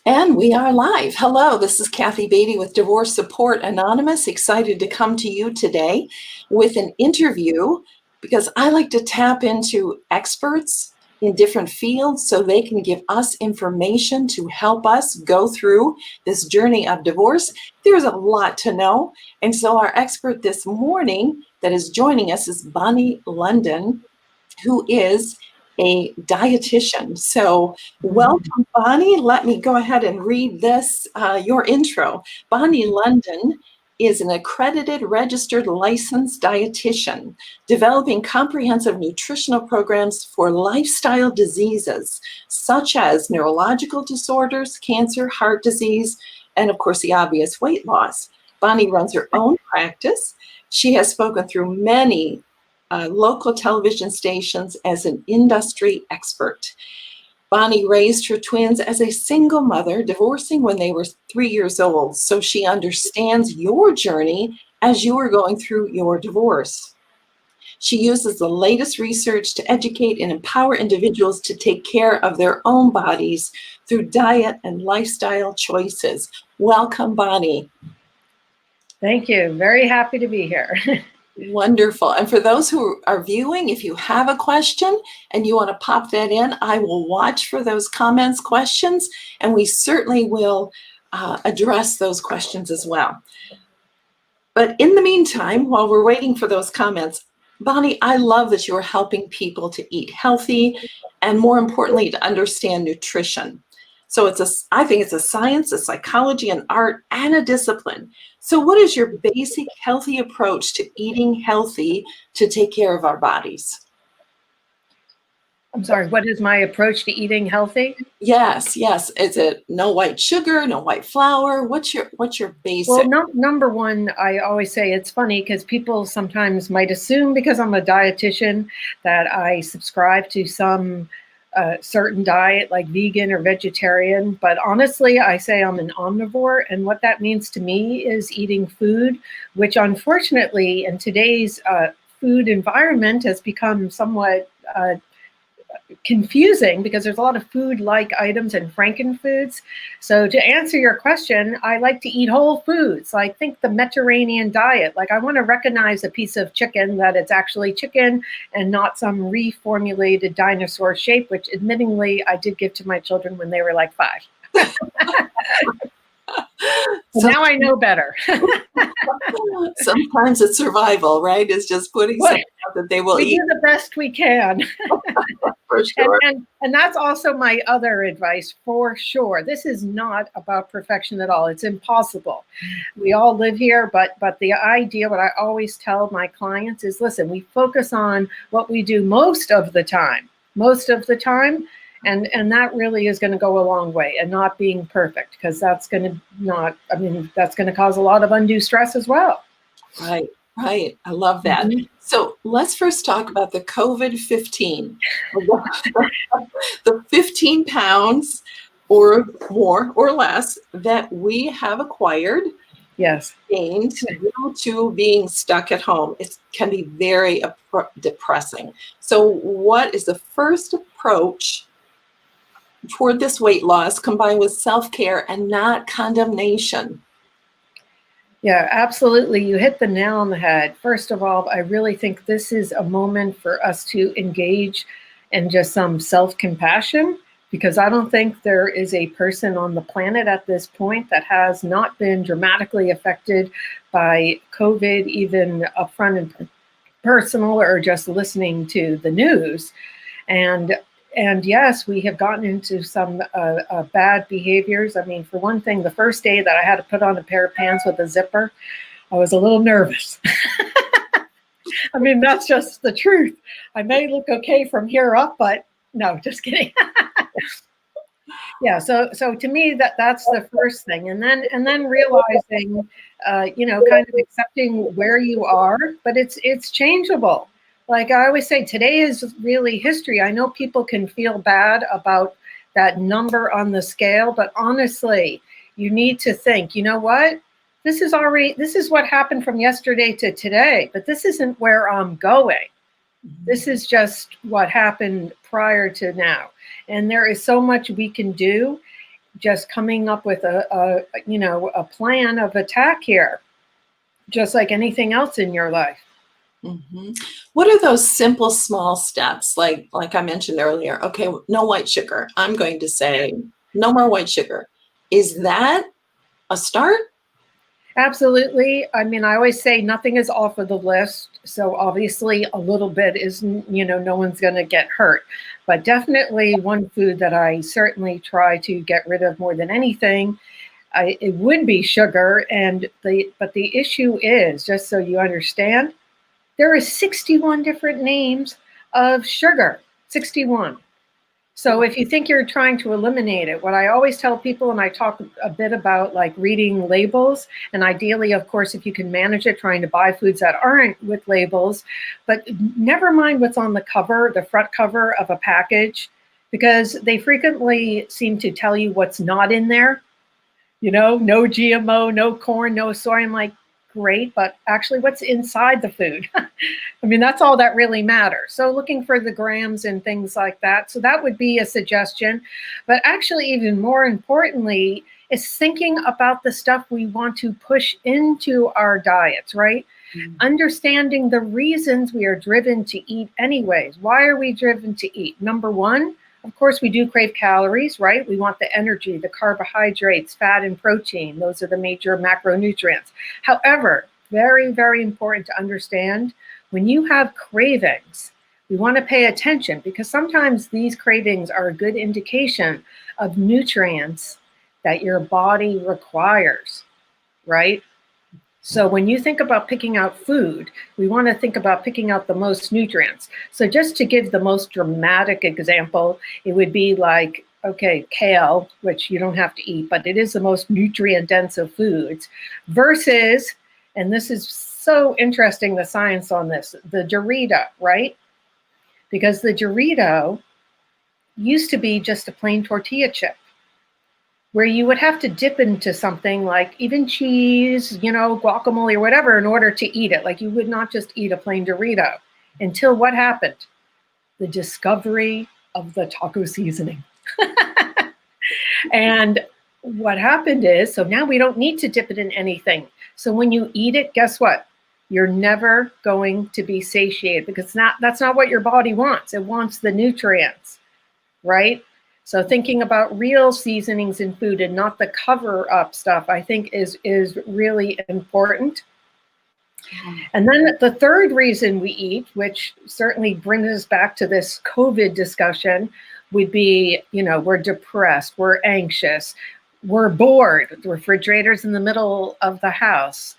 And we are live. Hello, this is Kathy Beatty with Divorce Support Anonymous. Excited to come to you today with an interview because I like to tap into experts in different fields so they can give us information to help us go through this journey of divorce. There's a lot to know. And so our expert this morning that is joining us is Bonni London, who is a dietitian. So welcome, Bonni. Let me go ahead and read this, your intro. Bonni London is an accredited, registered, licensed dietitian, developing comprehensive nutritional programs for lifestyle diseases, such as neurological disorders, cancer, heart disease, and of course, the obvious weight loss. Bonni runs her own practice. She has spoken through many local television stations as an industry expert. Bonni raised her twins as a single mother, divorcing when they were 3 years old, so she understands your journey as you are going through your divorce. She uses the latest research to educate and empower individuals to take care of their own bodies through diet and lifestyle choices. Welcome, Bonni. Thank you. Very happy to be here. Wonderful. And for those who are viewing, if you have a question and you want to pop that in, I will watch for those comments, questions, and we certainly will address those questions as well. But in the meantime, while we're waiting for those comments, Bonni, I love that you're helping people to eat healthy and, more importantly, to understand nutrition. So I think it's a science, a psychology, an art, and a discipline. So what is your basic healthy approach to eating healthy to take care of our bodies? I'm sorry, what is my approach to eating healthy? Yes. Is it no white sugar, no white flour? What's your basic? Well, number one, I always say it's funny because people sometimes might assume because I'm a dietitian that I subscribe to some certain diet like vegan or vegetarian, but honestly, I say I'm an omnivore, and what that means to me is eating food, which unfortunately in today's food environment has become somewhat confusing because there's a lot of food-like items and frankenfoods. So to answer your question, I like to eat whole foods. Like think the Mediterranean diet. Like I want to recognize a piece of chicken that it's actually chicken and not some reformulated dinosaur shape, which admittingly I did give to my children when they were like 5. So now I know better. Sometimes it's survival, right? It's just putting something out that they will eat. We do the best we can. For sure. And that's also my other advice, for sure. This is not about perfection at all. It's impossible. We all live here, but the idea, what I always tell my clients is, listen, we focus on what we do most of the time, and that really is going to go a long way, and not being perfect, because that's going to cause a lot of undue stress as well. Right. I love that. Mm-hmm. So let's first talk about the COVID-15. The 15 pounds or more or less that we have acquired. Yes. Gained due to being stuck at home. It can be very depressing. So what is the first approach toward this weight loss combined with self-care and not condemnation? Yeah, absolutely. You hit the nail on the head. First of all, I really think this is a moment for us to engage in just some self-compassion, because I don't think there is a person on the planet at this point that has not been dramatically affected by COVID, even upfront and personal, or just listening to the news. And yes, we have gotten into some bad behaviors. I mean, for one thing, the first day that I had to put on a pair of pants with a zipper, I was a little nervous. I mean, that's just the truth. I may look okay from here up, but no, just kidding. Yeah, so to me, that's the first thing. And then realizing, kind of accepting where you are, but it's changeable. Like I always say, today is really history. I know people can feel bad about that number on the scale, but honestly, you need to think, you know what? This is what happened from yesterday to today, but this isn't where I'm going. This is just what happened prior to now. And there is so much we can do. just coming up with a plan of attack here, just like anything else in your life. Mm-hmm. What are those simple, small steps? Like I mentioned earlier, okay, no white sugar. I'm going to say no more white sugar. Is that a start? Absolutely. I mean, I always say nothing is off of the list. So obviously a little bit is, no one's going to get hurt. But definitely one food that I certainly try to get rid of more than anything, it would be sugar. But the issue is, just so you understand, there are 61 different names of sugar, 61. So if you think you're trying to eliminate it, what I always tell people, and I talk a bit about like reading labels, and ideally, of course, if you can manage it, trying to buy foods that aren't with labels, but never mind what's on the cover, the front cover of a package, because they frequently seem to tell you what's not in there. No GMO, no corn, no soy. I'm like, great, but actually what's inside the food? I mean, that's all that really matters. So looking for the grams and things like that. So that would be a suggestion. But actually, even more importantly, is thinking about the stuff we want to push into our diets, right? Mm-hmm. Understanding the reasons we are driven to eat anyways. Why are we driven to eat? Number one, of course, we do crave calories, right? We want the energy, the carbohydrates, fat, and protein. Those are the major macronutrients. However, very, very important to understand, when you have cravings, we want to pay attention because sometimes these cravings are a good indication of nutrients that your body requires, right? So when you think about picking out food, we want to think about picking out the most nutrients. So just to give the most dramatic example, it would be like, okay, kale, which you don't have to eat, but it is the most nutrient dense of foods, versus, and this is so interesting, the science on this, the Dorito, right? Because the Dorito used to be just a plain tortilla chip, where you would have to dip into something like even cheese, guacamole or whatever in order to eat it. Like you would not just eat a plain Dorito until what happened? The discovery of the taco seasoning. And what happened is, so now we don't need to dip it in anything. So when you eat it, guess what? You're never going to be satiated because that's not what your body wants. It wants the nutrients, right? So thinking about real seasonings in food and not the cover up stuff, I think is really important. And then the third reason we eat, which certainly brings us back to this COVID discussion, would be, we're depressed, we're anxious, we're bored. The refrigerator's in the middle of the house.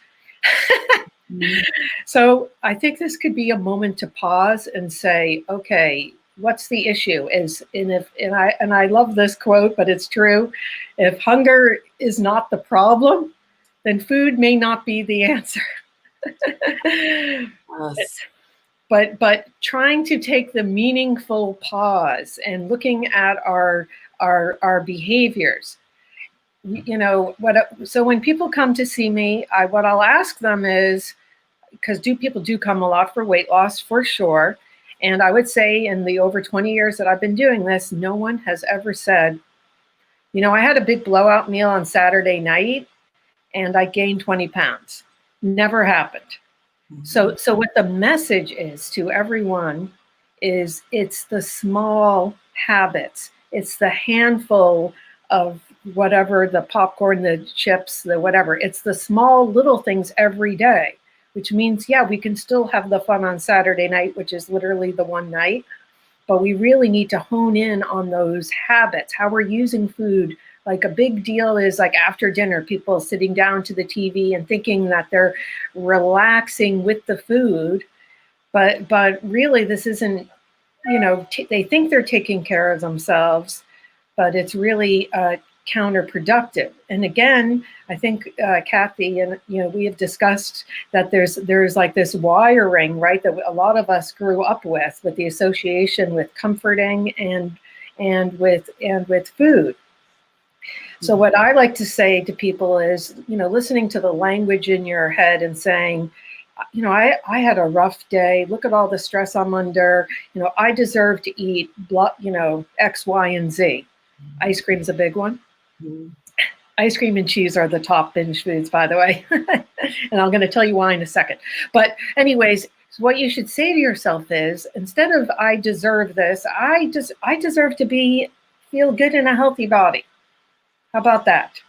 So I think this could be a moment to pause and say, okay, what's the issue? And I love this quote, but it's true. If hunger is not the problem, then food may not be the answer. Yes. But trying to take the meaningful pause and looking at our behaviors. So when people come to see me, what I'll ask them is, because people do come a lot for weight loss, for sure. And I would say in the over 20 years that I've been doing this, no one has ever said, I had a big blowout meal on Saturday night and I gained 20 pounds. Never happened. Mm-hmm. So what the message is to everyone is it's the small habits. It's the handful of whatever, the popcorn, the chips, the whatever. It's the small little things every day, which means, yeah, we can still have the fun on Saturday night, which is literally the one night, but we really need to hone in on those habits, how we're using food. Like a big deal is like after dinner, people sitting down to the TV and thinking that they're relaxing with the food, but really this isn't, they think they're taking care of themselves, but it's really counterproductive. And again, I think Kathy and we have discussed that there's like this wiring, right, that a lot of us grew up with the association with comforting and with food. So what I like to say to people is, listening to the language in your head and saying, I had a rough day. Look at all the stress I'm under. I deserve to eat, X, Y, and Z. Ice cream's a big one. Mm. Ice cream and cheese are the top binge foods, by the way. And I'm going to tell you why in a second. But anyways, what you should say to yourself is, instead of I deserve this, I deserve to feel good in a healthy body. How about that?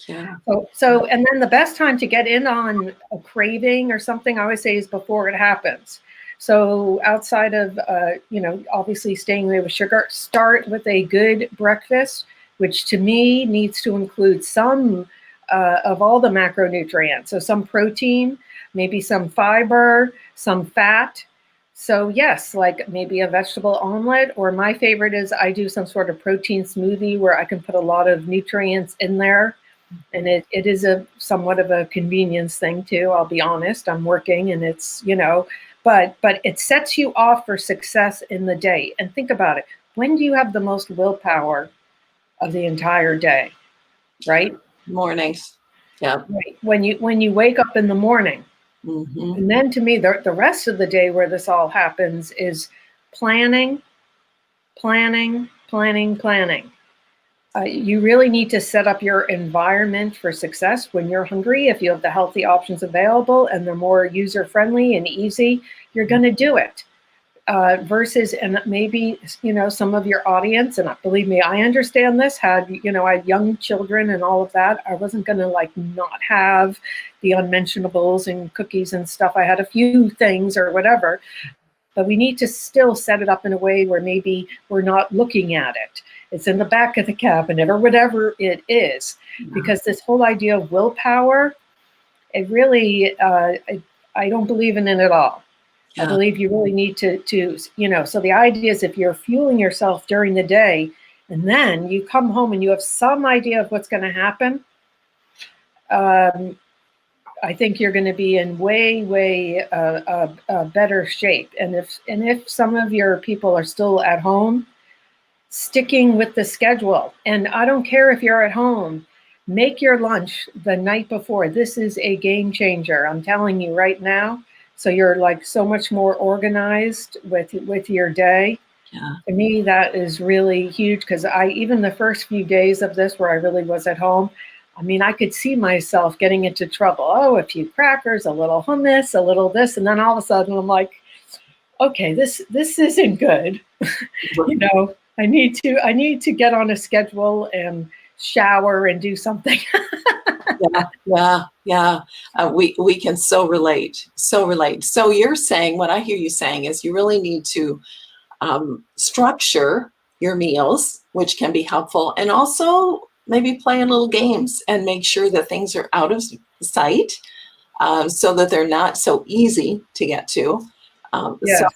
Yeah. So, and then the best time to get in on a craving or something, I always say, is before it happens. So outside of, obviously staying away with sugar, start with a good breakfast, which to me needs to include some of all the macronutrients. So some protein, maybe some fiber, some fat. So yes, like maybe a vegetable omelet, or my favorite is I do some sort of protein smoothie where I can put a lot of nutrients in there. And it is a somewhat of a convenience thing too. I'll be honest. I'm working, and it's, but it sets you off for success in the day. And think about it. When do you have the most willpower of the entire day? Right? Mornings. Yeah. Right. When you wake up in the morning. Mm-hmm. And then to me, the rest of the day where this all happens is planning, planning, planning, planning. You really need to set up your environment for success when you're hungry. If you have the healthy options available and they're more user-friendly and easy, you're going to do it. Versus, and maybe, some of your audience, and believe me, I understand this, I had young children and all of that. I wasn't going to not have the unmentionables and cookies and stuff. I had a few things or whatever, but we need to still set it up in a way where maybe we're not looking at it. It's in the back of the cabinet or whatever it is, because this whole idea of willpower, it really, I don't believe in it at all. Yeah. I believe you really need to, so the idea is if you're fueling yourself during the day and then you come home and you have some idea of what's going to happen, I think you're going to be in way better shape. And if some of your people are still at home, sticking with the schedule. And I don't care if you're at home, make your lunch the night before. This is a game changer. I'm telling you right now. So you're so much more organized with your day. Yeah. To me, that is really huge, because even the first few days of this where I really was at home, I mean, I could see myself getting into trouble. Oh, a few crackers, a little hummus, a little this, and then all of a sudden I'm like, okay, this isn't good. I need to get on a schedule and shower and do something. Yeah. We can so relate. So you're saying, what I hear you saying is you really need to structure your meals, which can be helpful, and also maybe play in little games and make sure that things are out of sight, so that they're not so easy to get to. Yes. So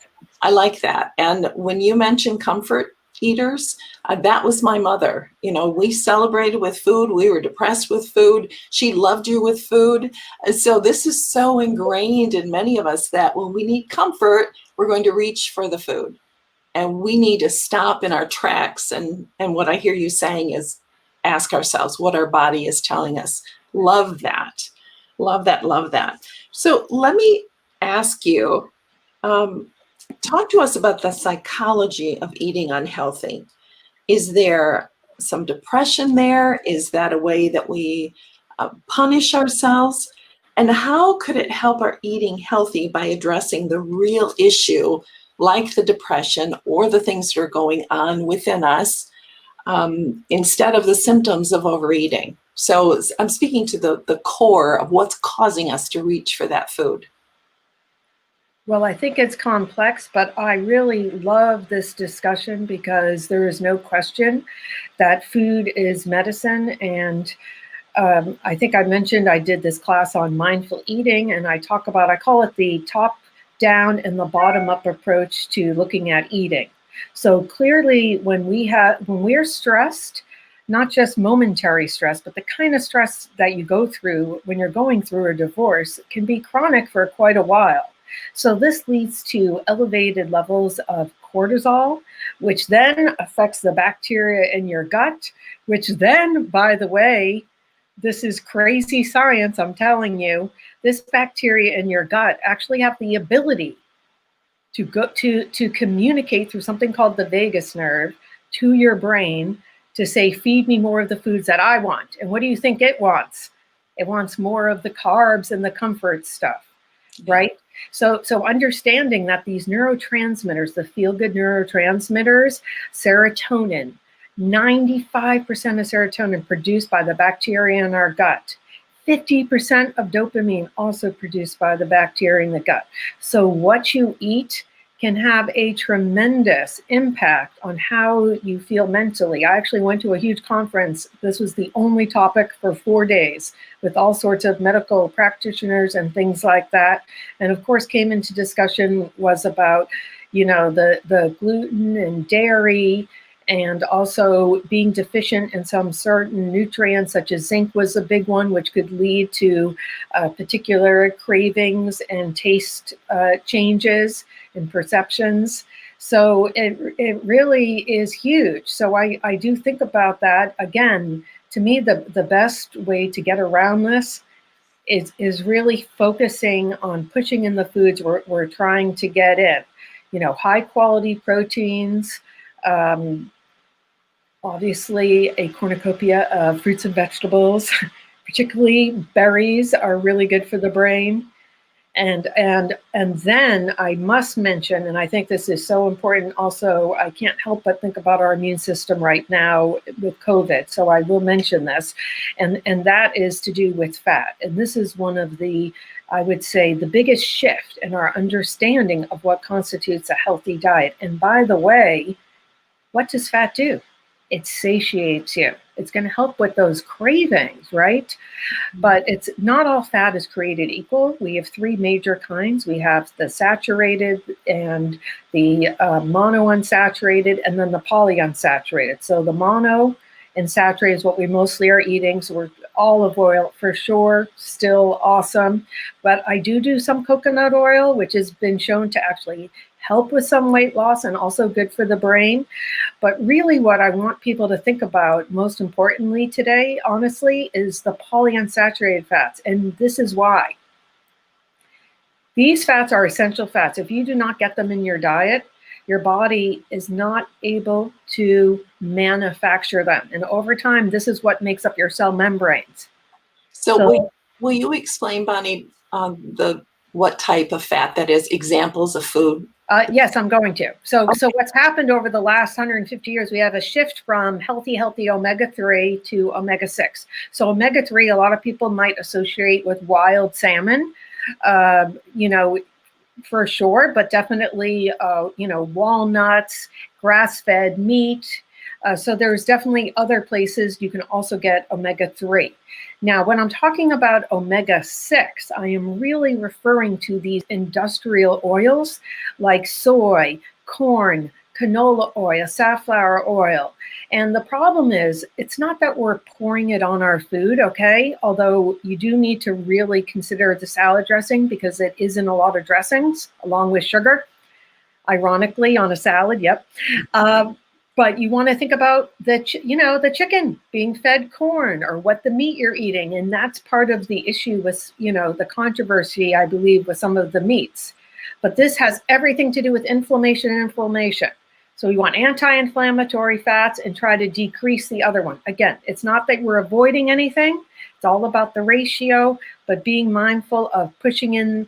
I like that. And when you mentioned comfort eaters, that was my mother. We celebrated with food. We were depressed with food. She loved you with food. And so this is so ingrained in many of us that when we need comfort, we're going to reach for the food. And we need to stop in our tracks. And what I hear you saying is ask ourselves what our body is telling us. Love that. Love that. Love that. So let me ask you, talk to us about the psychology of eating unhealthy. Is there some depression there? Is that a way that we punish ourselves? And how could it help our eating healthy by addressing the real issue, like the depression or the things that are going on within us, instead of the symptoms of overeating? So I'm speaking to the core of what's causing us to reach for that food. Well, I think it's complex, but I really love this discussion because there is no question that food is medicine. And I think I mentioned I did this class on mindful eating, and I call it the top down and the bottom up approach to looking at eating. So clearly when we're stressed, not just momentary stress, but the kind of stress that you go through when you're going through a divorce can be chronic for quite a while. So this leads to elevated levels of cortisol, which then affects the bacteria in your gut, which then, by the way, this is crazy science, I'm telling you, this bacteria in your gut actually have the ability to communicate through something called the vagus nerve to your brain to say, feed me more of the foods that I want. And what do you think it wants? It wants more of the carbs and the comfort stuff, right? So understanding that these neurotransmitters, the feel-good neurotransmitters, serotonin, 95% of serotonin produced by the bacteria in our gut. 50% of dopamine also produced by the bacteria in the gut. So what you eat can have a tremendous impact on how you feel mentally. I actually went to a huge conference. This was the only topic for 4 days with all sorts of medical practitioners and things like that. And of course, came into discussion was about, the gluten and dairy, and also being deficient in some certain nutrients, such as zinc was a big one, which could lead to particular cravings and taste changes and perceptions. So it really is huge. So I do think about that. Again, to me, the best way to get around this is really focusing on pushing in the foods we're trying to get in. High quality proteins, obviously a cornucopia of fruits and vegetables, particularly berries are really good for the brain. And then I must mention, and I think this is so important also, I can't help but think about our immune system right now with COVID. So I will mention this, and that is to do with fat. And this is one of the, I would say, the biggest shift in our understanding of what constitutes a healthy diet. And by the way, what does fat do? It satiates you. It's going to help with those cravings, right? But it's not all fat is created equal. We have 3 major kinds. We have the saturated and the monounsaturated, and then the polyunsaturated. So the mono and saturated is what we mostly are eating. So we're olive oil for sure, still awesome. But I do some coconut oil, which has been shown to actually help with some weight loss and also good for the brain. But really what I want people to think about most importantly today, honestly, is the polyunsaturated fats. And this is why. These fats are essential fats. If you do not get them in your diet, your body is not able to manufacture them. And over time, this is what makes up your cell membranes. So will you explain, Bonni, what type of fat that is, examples of food? Yes, I'm going to. So what's happened over the last 150 years, we have a shift from healthy omega-3 to omega-6. So omega-3, a lot of people might associate with wild salmon, for sure, but definitely, walnuts, grass-fed meat. So there's definitely other places you can also get omega-3. Now, when I'm talking about omega-6, I am really referring to these industrial oils like soy, corn, canola oil, safflower oil. And the problem is, it's not that we're pouring it on our food, okay? Although you do need to really consider the salad dressing because it is in a lot of dressings along with sugar, ironically, on a salad, yep. But you want to think about the chicken being fed corn or what the meat you're eating. And that's part of the issue with, the controversy, I believe, with some of the meats. But this has everything to do with inflammation. So we want anti-inflammatory fats and try to decrease the other one. Again, it's not that we're avoiding anything. It's all about the ratio, but being mindful of pushing in,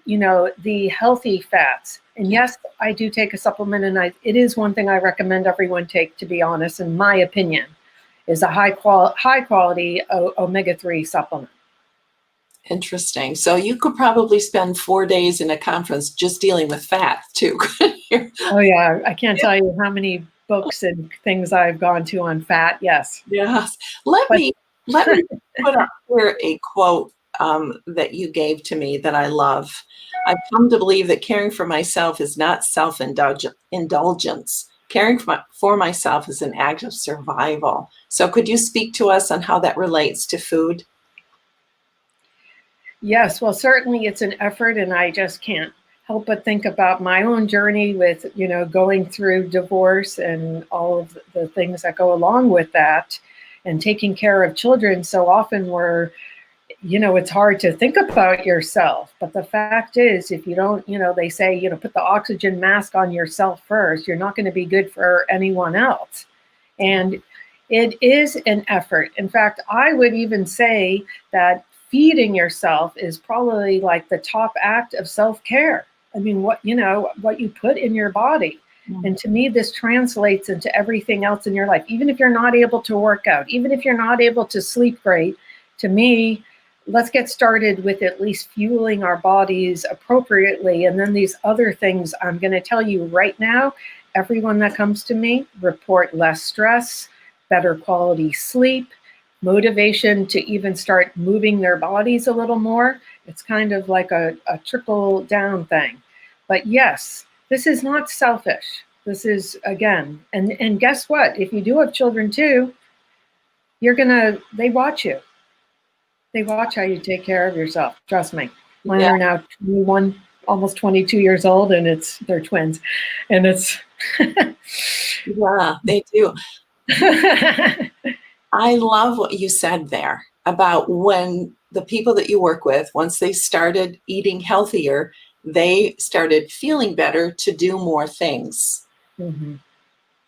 the healthy fats. And yes, I do take a supplement, and it is one thing I recommend everyone take, to be honest, in my opinion, is a high quality omega-3 supplement. Interesting. So you could probably spend 4 days in a conference just dealing with fat too. Oh yeah, I can't tell you how many books and things I've gone to on fat. Yes. Yes. Let me put up here a quote that you gave to me that I love. I've come to believe that caring for myself is not self-indulgence. Caring for myself is an act of survival. So could you speak to us on how that relates to food? Yes, well, certainly it's an effort, and I just can't help but think about my own journey with, going through divorce and all of the things that go along with that, and taking care of children. So often it's hard to think about yourself. But the fact is, if you don't, they say, put the oxygen mask on yourself first, you're not going to be good for anyone else. And It is an effort. In fact, I would even say that feeding yourself is probably like the top act of self-care. I mean, what you put in your body. And to me, this translates into everything else in your life. Even if you're not able to work out, even if you're not able to sleep great, to me, let's get started with at least fueling our bodies appropriately. And then these other things I'm going to tell you right now, everyone that comes to me report less stress, better quality sleep, motivation to even start moving their bodies a little more. It's kind of like a trickle down thing. But yes, this is not selfish. This is, again, and guess what? If you do have children too, they watch you. They watch how you take care of yourself. Trust me. Mine are now 21, almost 22 years old, and they're twins. And it's Yeah, they do. I love what you said there about when the people that you work with, once they started eating healthier, they started feeling better to do more things. Mm-hmm.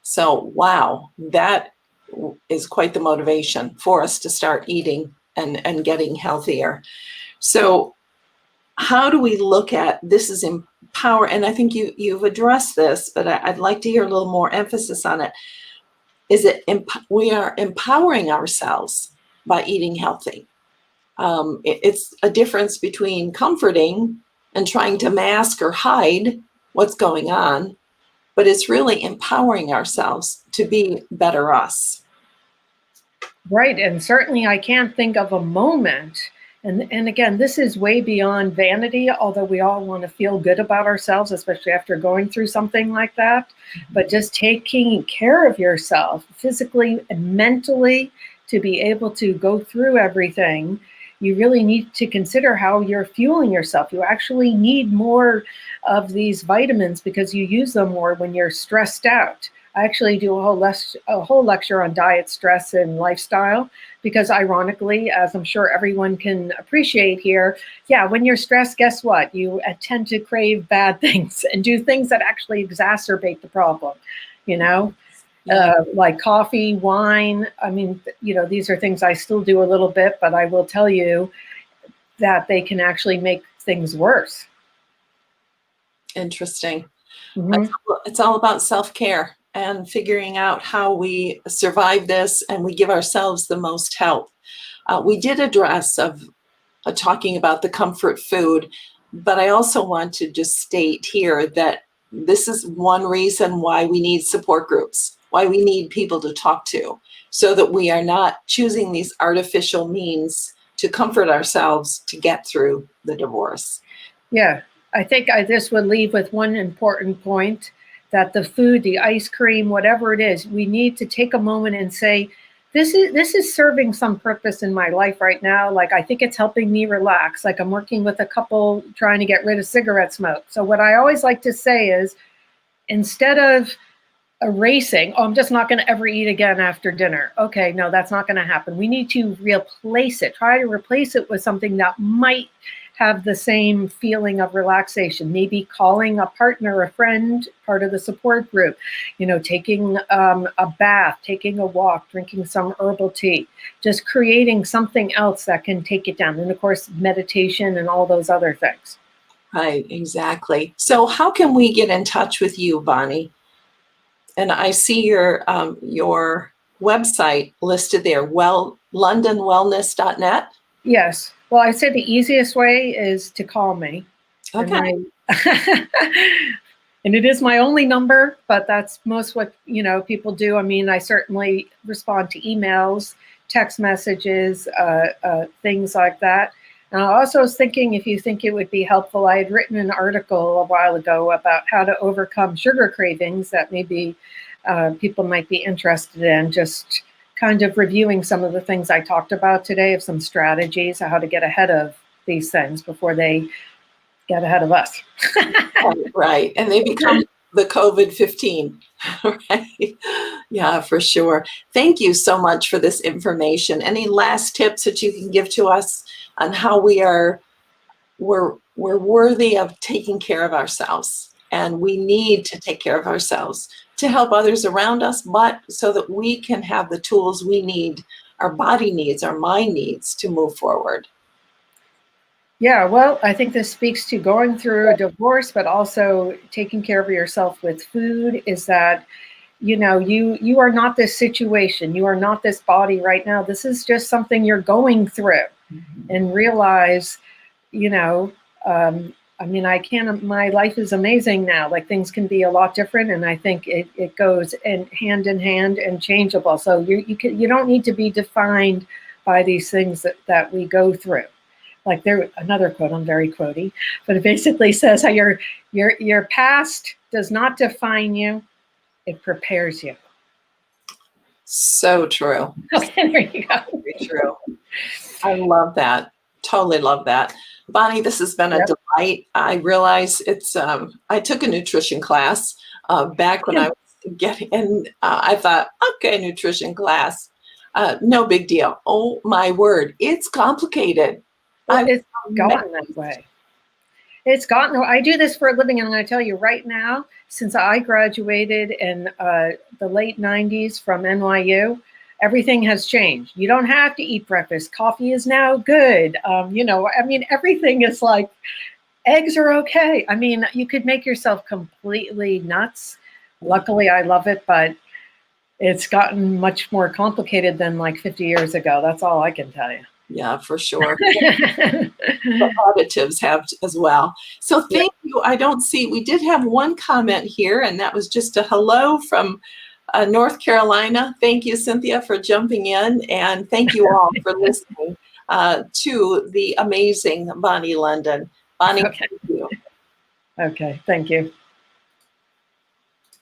So, wow, that is quite the motivation for us to start eating and getting healthier. So, how do we look at this is empower? And I think you've addressed this, but I'd like to hear a little more emphasis on it. Is it we are empowering ourselves by eating healthy? It's a difference between comforting and trying to mask or hide what's going on, but it's really empowering ourselves to be better us. Right. And certainly I can't think of a moment. And again, this is way beyond vanity, although we all want to feel good about ourselves, especially after going through something like that. But just taking care of yourself physically and mentally to be able to go through everything, you really need to consider how you're fueling yourself. You actually need more of these vitamins because you use them more when you're stressed out. I actually do a whole lecture on diet, stress, and lifestyle because ironically, as I'm sure everyone can appreciate here, when you're stressed, guess what? You tend to crave bad things and do things that actually exacerbate the problem, like coffee, wine. I mean, these are things I still do a little bit, but I will tell you that they can actually make things worse. Interesting. Mm-hmm. It's all about self-care and figuring out how we survive this and we give ourselves the most help. We did address of talking about the comfort food, but I also want to just state here that this is one reason why we need support groups, why we need people to talk to, so that we are not choosing these artificial means to comfort ourselves to get through the divorce. Yeah, I think I just would leave with one important point, that the food, the ice cream, whatever it is, we need to take a moment and say, this is serving some purpose in my life right now. Like, I think it's helping me relax. Like, I'm working with a couple trying to get rid of cigarette smoke. So what I always like to say is, instead of erasing, I'm just not going to ever eat again after dinner. Okay, no, that's not going to happen. We need to replace it. Try to replace it with something that might have the same feeling of relaxation. Maybe calling a partner, a friend, part of the support group, taking a bath, taking a walk, drinking some herbal tea, just creating something else that can take it down. And of course, meditation and all those other things. Right, exactly. So how can we get in touch with you, Bonni? And I see your website listed there, londonwellness.net. Yes. Well, I say the easiest way is to call me. Okay. And it is my only number, but that's most what, people do. I mean, I certainly respond to emails, text messages, things like that. And I also was thinking, if you think it would be helpful, I had written an article a while ago about how to overcome sugar cravings that maybe people might be interested in, just kind of reviewing some of the things I talked about today, of some strategies, how to get ahead of these things before they get ahead of us. Right. And they become the COVID-15, right? Yeah, for sure. Thank you so much for this information. Any last tips that you can give to us on how we're worthy of taking care of ourselves? And we need to take care of ourselves to help others around us, but so that we can have the tools we need, our body needs, our mind needs to move forward. Yeah, well, I think this speaks to going through a divorce, but also taking care of yourself with food, is that, you know, you are not this situation. You are not this body right now. This is just something you're going through. And realize, you know, I mean, my life is amazing now. Like, things can be a lot different. And I think it goes hand in hand and changeable. So you don't need to be defined by these things that we go through. Like, another quote, I'm very quotey, but it basically says how your past does not define you, it prepares you. So true. Okay, there you go. Very true. I love that. Totally love that. Bonni, this has been a delight. I realize it's, I took a nutrition class back when I was and I thought, okay, nutrition class, no big deal. Oh my word, it's complicated. Well, it's gotten that way. It's gotten, I do this for a living, and I'm going to tell you right now, since I graduated in the late 90s from NYU, everything has changed. You don't have to eat breakfast. Coffee is now good. You know, I mean, everything is like, eggs are okay. I mean, you could make yourself completely nuts. Luckily, I love it, but it's gotten much more complicated than like 50 years ago. That's all I can tell you. Yeah, for sure. The additives have as well. So thank you. I don't see, we did have one comment here, and that was just a hello from North Carolina. Thank you, Cynthia, for jumping in, and thank you all for listening to the amazing Bonni London. Bonni, thank you. Okay, thank you.